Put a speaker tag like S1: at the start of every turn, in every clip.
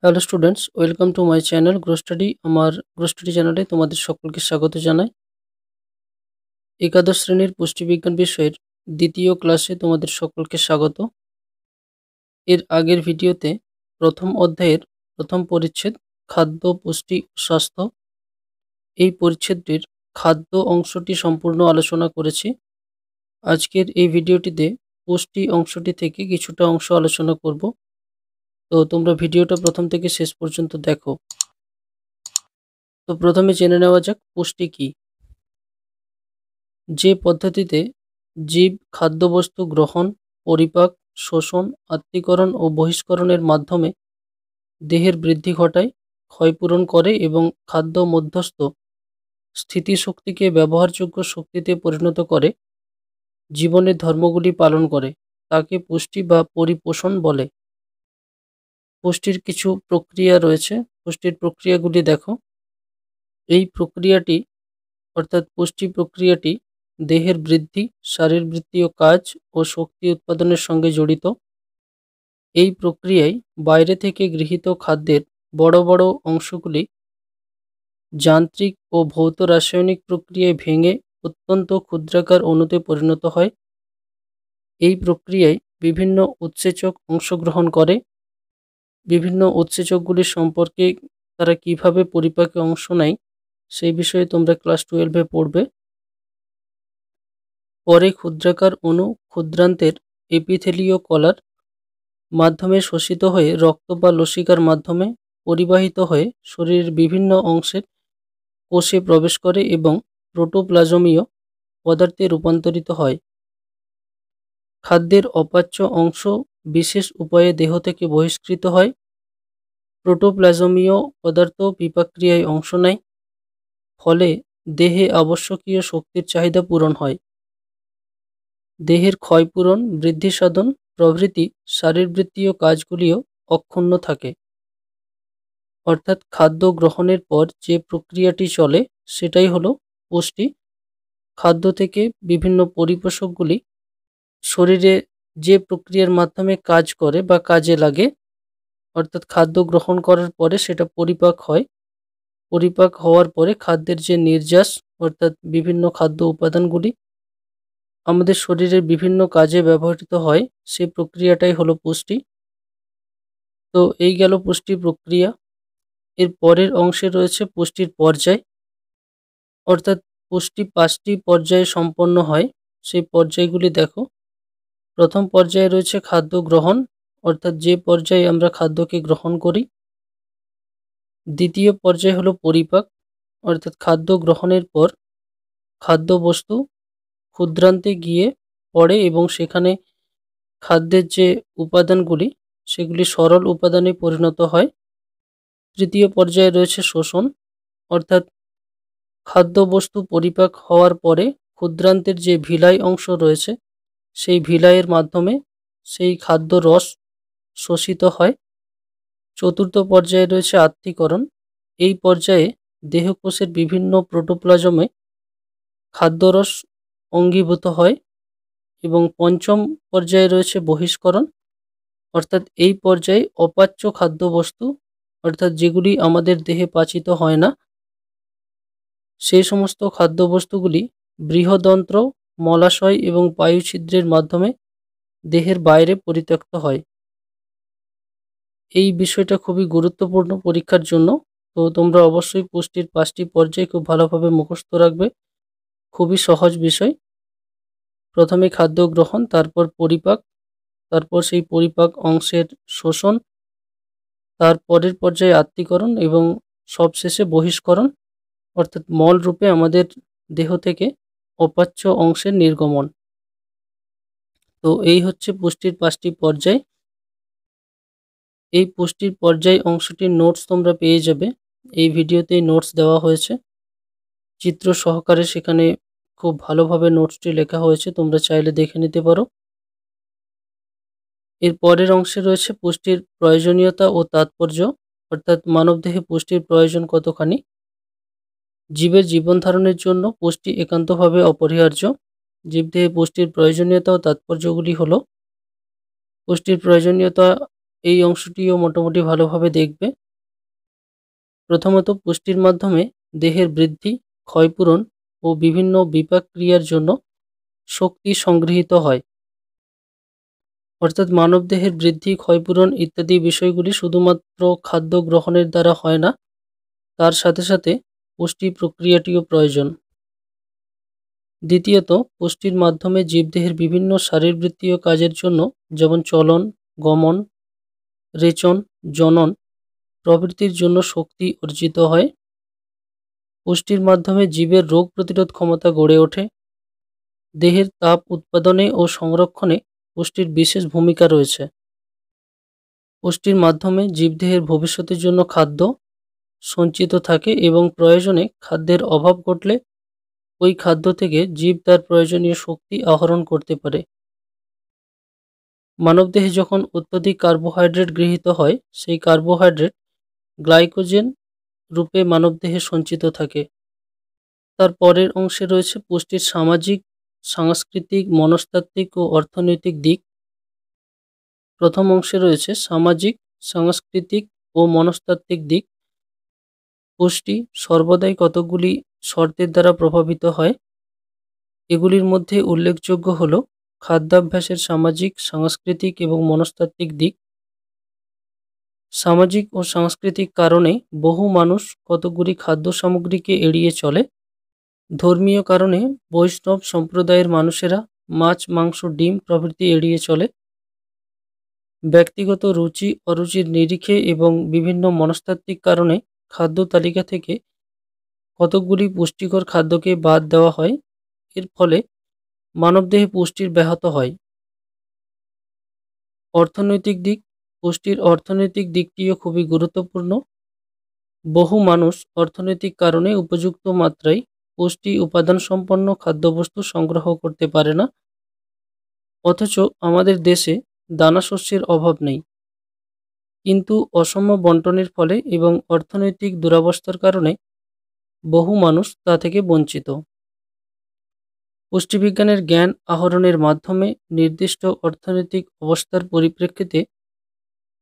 S1: Hello students, welcome to my channel grow study. আমার grow study চ্যানেলে তোমাদের সকলকে স্বাগত জানাই। একাদশ শ্রেণীর পুষ্টিবিজ্ঞান বিষয়ের দ্বিতীয় ক্লাসে তোমাদের সকলকে স্বাগত। এর আগের ভিডিওতে প্রথম অধ্যায়ের প্রথম পরিচ্ছেদ খাদ্য, পুষ্টি ও স্বাস্থ্য, এই পরিচ্ছেদটির খাদ্য অংশটি সম্পূর্ণ আলোচনা করেছি। আজকের এই ভিডিওটিতে পুষ্টি অংশটি থেকে কিছুটা অংশ আলোচনা করব। তো তোমরা ভিডিওটা প্রথম থেকে শেষ পর্যন্ত দেখো। তো প্রথমে জেনে নেওয়া যাক পুষ্টি কী। যে পদ্ধতিতে জীব খাদ্যবস্তু গ্রহণ, পরিপাক, শোষণ, আত্তীকরণ ও বহিষ্করণের মাধ্যমে দেহের বৃদ্ধি ঘটায়, ক্ষয়পূরণ করে এবং খাদ্য মধ্যস্থ স্থিতিশক্তিকে ব্যবহারযোগ্য শক্তিতে পরিণত করে, জীবনের ধর্মগুলি পালন করে, তাকে পুষ্টি বা পরিপোষণ বলে। পুষ্টির কিছু প্রক্রিয়া রয়েছে। পুষ্টির প্রক্রিয়াগুলি দেখো। এই প্রক্রিয়াটি অর্থাৎ পুষ্টি প্রক্রিয়াটি দেহের বৃদ্ধি, শারীরবৃত্তীয় কাজ ও শক্তি উৎপাদনের সঙ্গে জড়িত। এই প্রক্রিয়ায় বাইরে থেকে গৃহীত খাদ্যের বড় বড় অংশগুলি যান্ত্রিক ও ভৌত রাসায়নিক প্রক্রিয়ায় ভেঙে অত্যন্ত ক্ষুদ্রাকার অণুতে পরিণত হয়। এই প্রক্রিয়ায় বিভিন্ন উৎসেচক অংশগ্রহণ করে। বিভিন্ন উৎসেচকগুলি সম্পর্কে তারা কিভাবে পরিপাকে অংশ নেয় সেই বিষয়ে তোমরা ক্লাস 12-এ পড়বে। পরে ক্ষুদ্রাকার অণু ক্ষুদ্রান্তের এপিথেলীয় কলার মাধ্যমে শোষিত হয়ে রক্ত বা লসিকার মাধ্যমে পরিবাহিত হয়ে শরীরের বিভিন্ন অংশের কোষে প্রবেশ করে এবং প্রোটোপ্লাজমীয় পদার্থে রূপান্তরিত হয়। খাদ্যের অপাচ্য অংশ বিশেষ উপায়ে দেহ থেকে বহিষ্কৃত হয়। প্রোটোপ্লাজমীয় পদার্থ বিপাকক্রিয়ায় অংশ নেয়, ফলে দেহে আবশ্যকীয় শক্তির চাহিদা পূরণ হয়। দেহের ক্ষয়পূরণ, বৃদ্ধি সাধন প্রভৃতি শারীরবৃত্তীয় কাজগুলিও অক্ষুণ্ণ থাকে। অর্থাৎ খাদ্য গ্রহণের পর যে প্রক্রিয়াটি চলে সেটাই হলো পুষ্টি। খাদ্য থেকে বিভিন্ন পরিপোষকগুলি শরীরে যে প্রক্রিয়ার মাধ্যমে কাজ করে বা কাজে লাগে, অর্থাৎ খাদ্য গ্রহণ করার পরে সেটা পরিপাক হয়। পরিপাক হওয়ার পরে খাদ্যের যে নির্যাস অর্থাৎ বিভিন্ন খাদ্য উপাদানগুলি আমাদের শরীরের বিভিন্ন কাজে ব্যবহৃত হয়, সেই প্রক্রিয়াটাই হলো পুষ্টি। তো এই গেল পুষ্টি প্রক্রিয়া। এর পরের অংশে রয়েছে পুষ্টির পর্যায়, অর্থাৎ পুষ্টি 5টি পর্যায়ে সম্পন্ন হয়। সেই পর্যায়গুলি দেখো। প্রথম পর্যায়ে রয়েছে খাদ্য গ্রহণ, অর্থাৎ যে পর্যায়ে আমরা খাদ্যকে গ্রহণ করি। দ্বিতীয় পর্যায় হলো পরিপাক, অর্থাৎ খাদ্য গ্রহণের পর খাদ্যবস্তু ক্ষুদ্রান্তে গিয়ে পড়ে এবং সেখানে খাদ্যের যে উপাদানগুলি সেগুলি সরল উপাদানে পরিণত হয়। তৃতীয় পর্যায়ে রয়েছে শোষণ, অর্থাৎ খাদ্যবস্তু পরিপাক হওয়ার পরে ক্ষুদ্রান্তের যে ভিলাই অংশ রয়েছে সেই ভিলাইয়ের মাধ্যমে সেই খাদ্য রস শোষিত হয়। চতুর্থ পর্যায়ে রয়েছে আত্তীকরণ। এই পর্যায়ে দেহকোষের বিভিন্ন প্রোটোপ্লাজমে খাদ্যরস অঙ্গীভূত হয়। এবং পঞ্চম পর্যায়ে রয়েছে বহিষ্করণ, অর্থাৎ এই পর্যায়ে অপাচ্য খাদ্যবস্তু অর্থাৎ যেগুলি আমাদের দেহে পাচিত হয় না সেই সমস্ত খাদ্যবস্তুগুলি বৃহদন্ত্র, মলাশয় এবং বায়ুছিদ্রের মাধ্যমে দেহের বাইরে পরিত্যক্ত হয়। এই বিষয়টা খুবই গুরুত্বপূর্ণ পরীক্ষার জন্য। তো তোমরা অবশ্যই পুষ্টির 5টি পর্যায় খুব ভালোভাবে মুখস্থ রাখবে। খুবই সহজ বিষয়। প্রথমে খাদ্য গ্রহণ, তারপর পরিপাক, তারপর সেই পরিপাক অংশের শোষণ, তার পরের পর্যায়ে আত্তীকরণ এবং সবশেষে বহিষ্করণ, অর্থাৎ মল রূপে আমাদের দেহ থেকে অপাচ্য অংশের নির্গমন। তো এই হচ্ছে পুষ্টির 5টি পর্যায়। এই পুষ্টির পর্যায় অংশটির নোটস তোমরা পেয়ে যাবে। এই ভিডিওতেই নোটস দেওয়া হয়েছে চিত্র সহকারে, সেখানে খুব ভালোভাবে নোটসটি লেখা হয়েছে, তোমরা চাইলে দেখে নিতে পারো। এর পরের অংশে রয়েছে পুষ্টির প্রয়োজনীয়তা ও তাৎপর্য, অর্থাৎ মানবদেহে পুষ্টির প্রয়োজন কতখানি। জীবের জীবন ধারণের জন্য পুষ্টি একান্তভাবে অপরিহার্য। জীবদেহে পুষ্টির প্রয়োজনীয়তা ও তাৎপর্যগুলি হলো: পুষ্টির প্রয়োজনীয়তা এই অংশটিও মোটামুটি ভালোভাবে দেখবে। প্রথমত, পুষ্টির মাধ্যমে দেহের বৃদ্ধি, ক্ষয়পূরণ ও বিভিন্ন বিপাক ক্রিয়ার জন্য শক্তি সংগৃহীত হয়। অর্থাৎ মানবদেহের বৃদ্ধি, ক্ষয়পূরণ ইত্যাদি বিষয়গুলি শুধুমাত্র খাদ্য গ্রহণের দ্বারা হয় না, তার সাথে সাথে পুষ্টি প্রক্রিয়াটিও প্রয়োজন। দ্বিতীয়ত, পুষ্টির মাধ্যমে জীবদেহের বিভিন্ন শারীরবৃত্তীয় কাজের জন্য, যেমন চলন, গমন, রেচন, জনন প্রভৃতির জন্য শক্তি অর্জিত হয়। পুষ্টির মাধ্যমে জীবের রোগ প্রতিরোধ ক্ষমতা গড়ে ওঠে। দেহের তাপ উৎপাদনে ও সংরক্ষণে পুষ্টির বিশেষ ভূমিকা রয়েছে। পুষ্টির মাধ্যমে জীবদেহের ভবিষ্যতের জন্য খাদ্য সঞ্চিত থাকে এবং প্রয়োজনে খাদ্যের অভাব ঘটলে ওই খাদ্য থেকে জীব তার প্রয়োজনীয় শক্তি আহরণ করতে পারে। মানবদেহে যখন অত্যধিক কার্বোহাইড্রেট গৃহীত হয়, সেই কার্বোহাইড্রেট গ্লাইকোজেন রূপে মানবদেহে সঞ্চিত থাকে। তার পরের অংশে রয়েছে পুষ্টির সামাজিক, সাংস্কৃতিক, মনস্তাত্ত্বিক ও অর্থনৈতিক দিক। প্রথম অংশে রয়েছে সামাজিক, সাংস্কৃতিক ও মনস্তাত্ত্বিক দিক। পুষ্টি সর্বদাই কতগুলি শর্তের দ্বারা প্রভাবিত হয়। এগুলির মধ্যে উল্লেখযোগ্য হল খাদ্যাভ্যাসের সামাজিক, সাংস্কৃতিক এবং মনস্তাত্ত্বিক দিক। সামাজিক ও সাংস্কৃতিক কারণে বহু মানুষ কতগুলি খাদ্য সামগ্রীকে এড়িয়ে চলে। ধর্মীয় কারণে বৈষ্ণব সম্প্রদায়ের মানুষেরা মাছ, মাংস, ডিম প্রভৃতি এড়িয়ে চলে। ব্যক্তিগত রুচি অরুচির নিরিখে এবং বিভিন্ন মনস্তাত্ত্বিক কারণে খাদ্য তালিকা থেকে কতকগুলি পুষ্টিকর খাদ্যকে বাদ দেওয়া হয়। এর ফলে মানবদেহে পুষ্টির ব্যাহত হয়। অর্থনৈতিক দিক। পুষ্টির অর্থনৈতিক দিকটিও খুবই গুরুত্বপূর্ণ। বহু মানুষ অর্থনৈতিক কারণে উপযুক্ত মাত্রায় পুষ্টি উপাদান সম্পন্ন খাদ্যবস্তু সংগ্রহ করতে পারে না। অথচ আমাদের দেশে দানাশস্যের অভাব নেই, কিন্তু অসম বন্টনের ফলে এবং অর্থনৈতিক দুরবস্থার কারণে বহু মানুষ তা থেকে বঞ্চিত। পুষ্টিবিজ্ঞানের জ্ঞান আহরণের মাধ্যমে নির্দিষ্ট অর্থনৈতিক অবস্থার পরিপ্রেক্ষিতে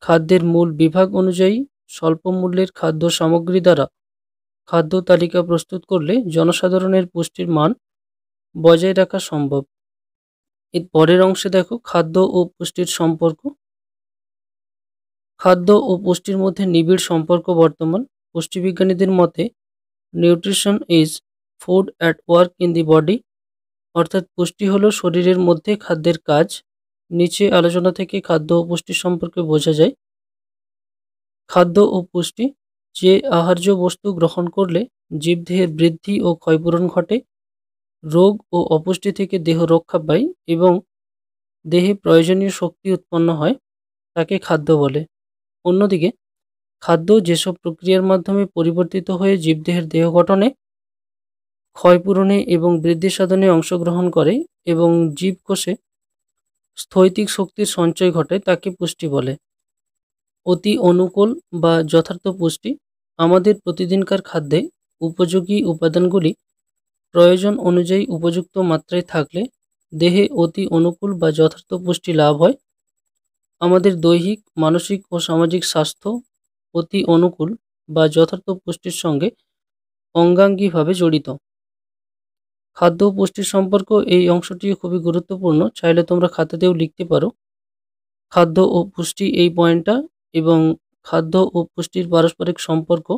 S1: খাদ্যের মূল বিভাগ অনুযায়ী স্বল্প মূল্যের খাদ্য সামগ্রী দ্বারা খাদ্য তালিকা প্রস্তুত করলে জনসাধারণের পুষ্টির মান বজায় রাখা সম্ভব। এর পরের অংশে দেখো খাদ্য ও পুষ্টির সম্পর্ক। খাদ্য ও পুষ্টির মধ্যে নিবিড় সম্পর্ক বর্তমান। পুষ্টিবিজ্ঞানীদের মতে nutrition is food at work in the body, অর্থাৎ পুষ্টি হলো শরীরের মধ্যে খাদ্যের কাজ। নিচে আলোচনা থেকে খাদ্য ও পুষ্টি সম্পর্কে বোঝা যায়। খাদ্য ও পুষ্টি। যে আহার্য বস্তু গ্রহণ করলে জীবদেহের বৃদ্ধি ও ক্ষয়পূরণ ঘটে, রোগ ও অপুষ্টি থেকে দেহ রক্ষা পায় এবং দেহে প্রয়োজনীয় শক্তি উৎপন্ন হয়, তাকে খাদ্য বলে। অন্যদিকে খাদ্য যেসব প্রক্রিয়ার মাধ্যমে পরিবর্তিত হয়ে জীবদেহের দেহ গঠনে, ক্ষয়পূরণে এবং বৃদ্ধি সাধনে অংশগ্রহণ করে এবং জীবকোষে স্থৈতিক শক্তির সঞ্চয় ঘটায়, তাকে পুষ্টি বলে। অতি অনুকূল বা যথার্থ পুষ্টি। আমাদের প্রতিদিনকার খাদ্যে উপযোগী উপাদানগুলি প্রয়োজন অনুযায়ী উপযুক্ত মাত্রায় থাকলে দেহে অতি অনুকূল বা যথার্থ পুষ্টি লাভ হয়। আমাদের দৈহিক, মানসিক ও সামাজিক স্বাস্থ্য অতি অনুকূল বা যথার্থ পুষ্টির সঙ্গে অঙ্গাঙ্গিভাবে জড়িত। খাদ্য ও পুষ্টির সম্পর্ক, এই অংশটিও খুবই গুরুত্বপূর্ণ। চাইলে তোমরা খাতাতেও লিখতে পারো খাদ্য ও পুষ্টি, এই পয়েন্টটা, এবং খাদ্য ও পুষ্টির পারস্পরিক সম্পর্ক,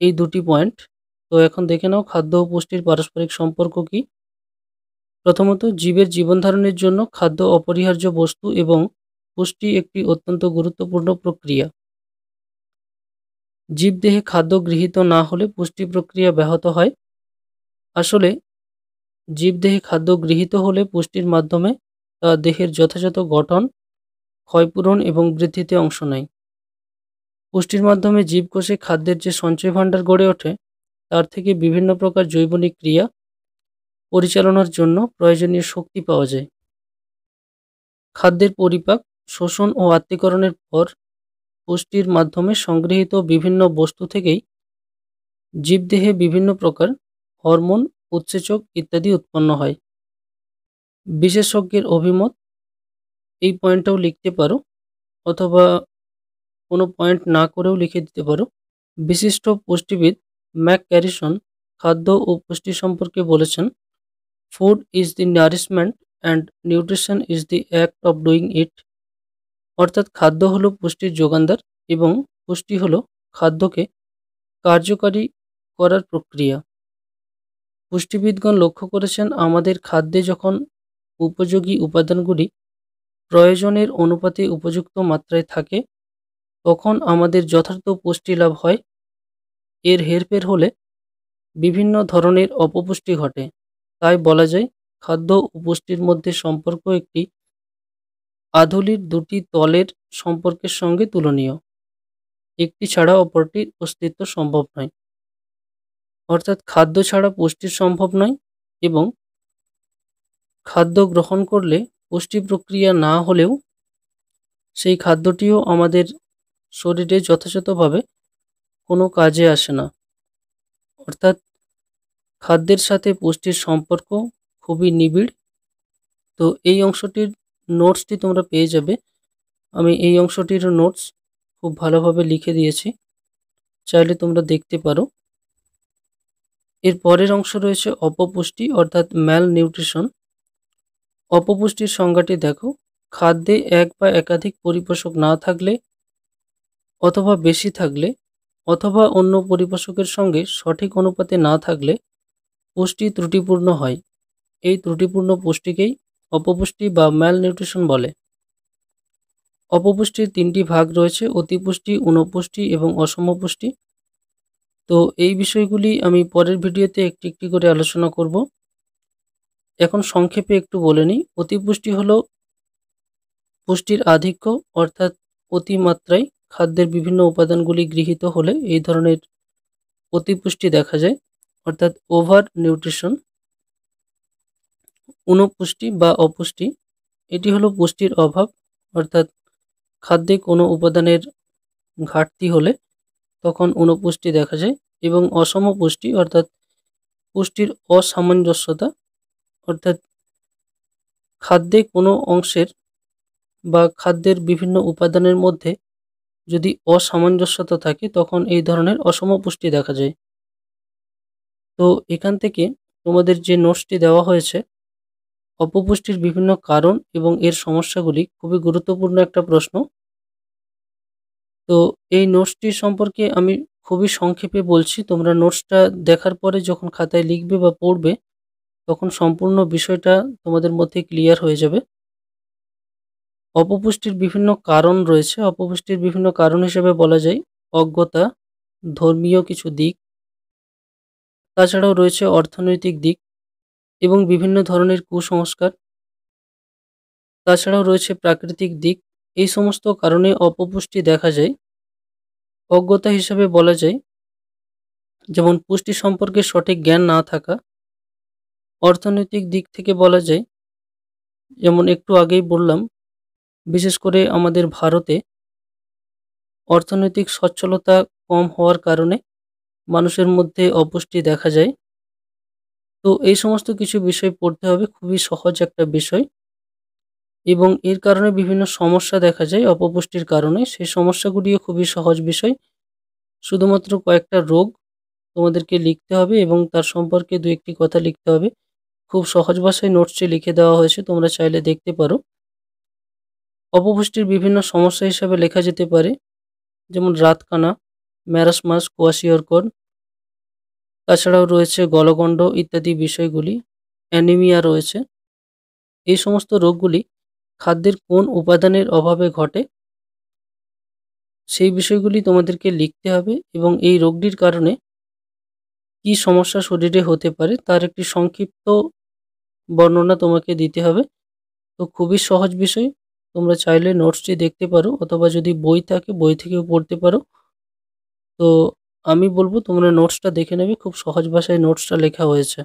S1: এই দুটি পয়েন্ট। তো এখন দেখে নাও খাদ্য ও পুষ্টির পারস্পরিক সম্পর্ক কি। প্রথমত, জীবের জীবনধারণের জন্য খাদ্য অপরিহার্য বস্তু এবং পুষ্টি একটি অত্যন্ত গুরুত্বপূর্ণ প্রক্রিয়া। জীবদেহে খাদ্য গৃহীত না হলে পুষ্টি প্রক্রিয়া ব্যাহত হয়। আসলে জীবদেহে খাদ্য গৃহীত হলে পুষ্টির মাধ্যমে তা দেহের যথাযথ গঠন, ক্ষয়পূরণ এবং বৃদ্ধিতে অংশ নেয়। পুষ্টির মাধ্যমে জীবকোষে খাদ্যের যে সঞ্চয় ভাণ্ডার গড়ে ওঠে, তার থেকে বিভিন্ন প্রকার জৈবনিক ক্রিয়া পরিচালনার জন্য প্রয়োজনীয় শক্তি পাওয়া যায়। খাদ্যের পরিপাক, শোষণ ও আত্তীকরণের পর পুষ্টির মাধ্যমে সংগৃহীত বিভিন্ন বস্তু থেকেই জীবদেহে বিভিন্ন প্রকার হরমোন, উৎসেচক ইত্যাদি উৎপন্ন হয়। বিশেষজ্ঞের অভিমত, এই পয়েন্টটাও লিখতে পারো। অথবা কোনো পয়েন্ট না করেও লিখে দিতে পারো। বিশিষ্ট পুষ্টিবিদ ম্যাক ক্যারিসন খাদ্য ও পুষ্টি সম্পর্কে বলেছেন, food is the nourishment and nutrition is the act of doing it. অর্থাৎ খাদ্য হলো পুষ্টির যোগানদার এবং পুষ্টি হলো খাদ্যকে কার্যকারী করার প্রক্রিয়া। পুষ্টিবিদগণ লক্ষ্য করেছেন, আমাদের খাদ্যে যখন উপযোগী উপাদানগুলি প্রয়োজনের অনুপাতে উপযুক্ত মাত্রায় থাকে তখন আমাদের যথার্থ পুষ্টি লাভ হয়। এর হেরফের হলে বিভিন্ন ধরনের অপপুষ্টি ঘটে। তাই বলা যায় খাদ্য ও পুষ্টির মধ্যে সম্পর্ক একটি আধুলির দুটি তলের সম্পর্কের সঙ্গে তুলনীয়। একটি ছাড়া অপরটির অস্তিত্ব সম্ভব নয়। অর্থাৎ খাদ্য ছাড়া পুষ্টি সম্ভব নয় এবং খাদ্য গ্রহণ করলে পুষ্টি প্রক্রিয়া না হলেও সেই খাদ্যটিও আমাদের শরীরে যথাযথভাবে কোনো কাজে আসে না। অর্থাৎ খাদ্যের সাথে পুষ্টির সম্পর্ক খুবই নিবিড়। তো এই অংশটির নোটসটি তোমরা পেয়ে যাবে। আমি এই অংশটির নোটস খুব ভালোভাবে লিখে দিয়েছি, চাইলে তোমরা দেখতে পারো। এর পরের অংশ রয়েছে অপপুষ্টি অর্থাৎ ম্যাল নিউট্রিশন। অপপুষ্টির সংজ্ঞাটি দেখো, খাদ্যে এক বা একাধিক পরিপোষক না থাকলে অথবা বেশি থাকলে অথবা অন্য পরিপোষকের সঙ্গে সঠিক অনুপাতে না থাকলে পুষ্টি ত্রুটিপূর্ণ হয়। এই ত্রুটিপূর্ণ পুষ্টিকেই অপপুষ্টি বা ম্যাল নিউট্রিশন বলে। অপপুষ্টির তিনটি ভাগ রয়েছে, অতিপুষ্টি, অনুপুষ্টি এবং অসম পুষ্টি। তো এই বিষয়গুলি আমি পরের ভিডিওতে একটি একটি করে আলোচনা করব। এখন সংক্ষেপে একটু বলে নিই। অতিপুষ্টি হলো পুষ্টির আধিক্য, অর্থাৎ অতিমাত্রায় খাদ্যের বিভিন্ন উপাদানগুলি গৃহীত হলে এই ধরনের অতিপুষ্টি দেখা যায়, অর্থাৎ ওভার নিউট্রিশন। অনুপুষ্টি বা অপুষ্টি, এটি হলো পুষ্টির অভাব, অর্থাৎ খাদ্যে কোনো উপাদানের ঘাটতি হলে তখন অনুপুষ্টি দেখা যায়। এবং অসম পুষ্টি অর্থাৎ পুষ্টির অসামঞ্জস্যতা, অর্থাৎ খাদ্যে কোনো অংশের বা খাদ্যের বিভিন্ন উপাদানের মধ্যে যদি অসামঞ্জস্যতা থাকে তখন এই ধরনের অসম পুষ্টি দেখা যায়। তো এখান থেকে তোমাদের যে নোটসটি দেওয়া হয়েছে, অপপুষ্টির বিভিন্ন কারণ এবং এর সমস্যাগুলি, খুবই গুরুত্বপূর্ণ একটা প্রশ্ন। তো এই নোটসটি সম্পর্কে আমি খুবই সংক্ষেপে বলছি, তোমরা নোটসটা দেখার পরে যখন খাতায় লিখবে বা পড়বে তখন সম্পূর্ণ বিষয়টা তোমাদের মধ্যে ক্লিয়ার হয়ে যাবে। অপপুষ্টির বিভিন্ন কারণ রয়েছে। অপপুষ্টির বিভিন্ন কারণ হিসেবে বলা যায় অজ্ঞতা, ধর্মীয় কিছু দিক, তাছাড়াও রয়েছে অর্থনৈতিক দিক এবং বিভিন্ন ধরনের কুসংস্কার, তাছাড়াও রয়েছে প্রাকৃতিক দিক। এই সমস্ত কারণে অপপুষ্টি দেখা যায়। অজ্ঞতা হিসেবে বলা যায় যেমন পুষ্টি সম্পর্কে সঠিক জ্ঞান না থাকা। অর্থনৈতিক দিক থেকে বলা যায় যেমন একটু আগেই বললাম, বিশেষ করে আমাদের ভারতে অর্থনৈতিক সচ্ছলতা কম হওয়ার কারণে মানুষের মধ্যে অপুষ্টি দেখা যায়। তো এই সমস্ত কিছু বিষয় পড়তে হবে, খুবই সহজ একটা বিষয় এবং এর কারণে বিভিন্ন সমস্যা দেখা যায় অপপুষ্টির কারণে। সেই সমস্যাগুলিও খুবই সহজ বিষয়। শুধুমাত্র কয়েকটা রোগ তোমাদেরকে লিখতে হবে এবং তার সম্পর্কে দু একটি কথা লিখতে হবে। খুব সহজ ভাষায় নোটসটি লিখে দেওয়া হয়েছে, তোমরা চাইলে দেখতে পারো। অপপুষ্টির বিভিন্ন সমস্যা হিসাবে লেখা যেতে পারে যেমন রাতকানা, ম্যারাসমাস, কোয়াশিয়রকর, তাছাড়াও রয়েছে গলগণ্ড ইত্যাদি বিষয়গুলি। অ্যানিমিয়া রয়েছে। এই সমস্ত রোগগুলি খাদ্যের কোন উপাদানের অভাবে ঘটে সেই বিষয়গুলি তোমাদেরকে লিখতে হবে এবং এই রোগটির কারণে কি সমস্যা শরীরে হতে পারে তার একটি সংক্ষিপ্ত বর্ণনা তোমাকে দিতে হবে। তো খুবই সহজ বিষয়, তোমরা চাইলে নোটসটি দেখতে পারো অথবা যদি বই থাকে বই থেকেও পড়তে পারো। তো আমি বলবো তোমরা নোটসটা দেখে নেবে, খুব সহজ ভাষায় নোটসটা লেখা হয়েছে।